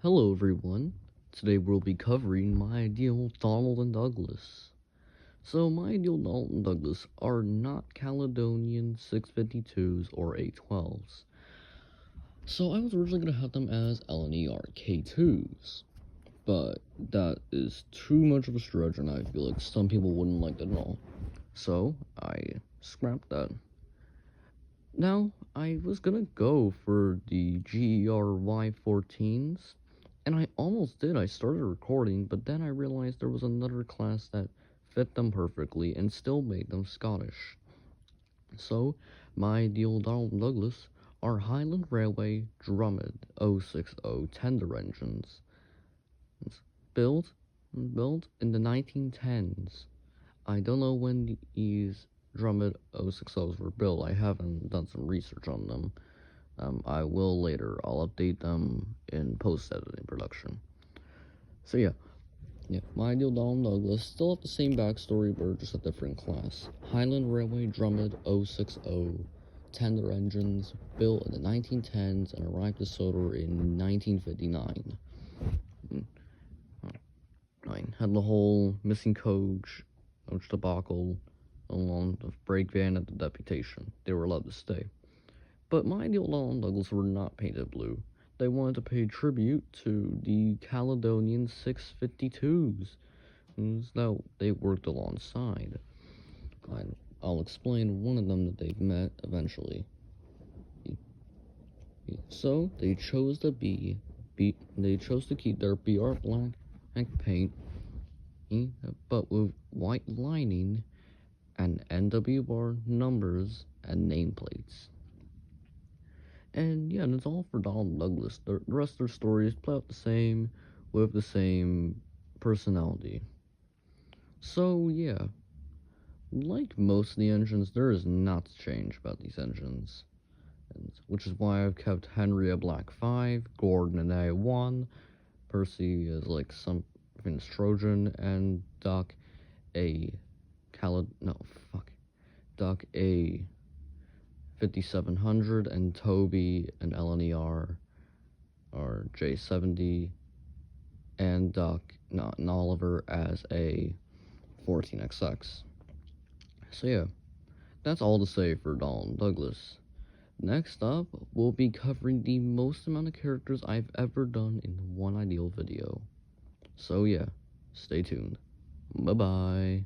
Hello everyone, today we'll be covering my ideal Donald and Douglas. So my ideal Donald and Douglas are not Caledonian 652s or A12s. So I was originally going to have them as LNER K2s, but that is too much of a stretch and I feel like some people wouldn't like that at all. So I scrapped that. Now, I was gonna go for the GERY14s, and I almost did. I started recording, but then I realized there was another class that fit them perfectly and still made them Scottish. So, my ideal Donald and Douglas are Highland Railway Drummond 060 tender engines. It's built in the 1910s. I don't know when these Drummond 060s were built. I haven't done some research on them. I will later. I'll update them in post-editing production. So yeah, my ideal Donald Douglas still have the same backstory, but just a different class. Highland Railway Drummond 060 tender engines built in the 1910s and arrived to Sodor in 1959. Had the whole missing coach debacle along the brake van at the deputation. They were allowed to stay. But my ideal Donald Douglas were not painted blue. They wanted to pay tribute to the Caledonian 652s that they worked alongside. I'll explain one of them that they've met eventually. So they chose to keep their BR black paint, but with white lining and NWR numbers and nameplates. And yeah, that's all for Donald Douglas. The rest of their stories play out the same, with the same personality. So yeah, like most of the engines, there is not to change about these engines. Which is why I've kept Henry a Black 5, Gordon an A1, Percy is like something Trojan, and Doc a Doc a 5700, and Toby and LNER are J70, and Doc and Oliver as a 14XX. So yeah, that's all to say for Donald Douglas. Next up, we'll be covering the most amount of characters I've ever done in one ideal video. So yeah, stay tuned. Bye bye.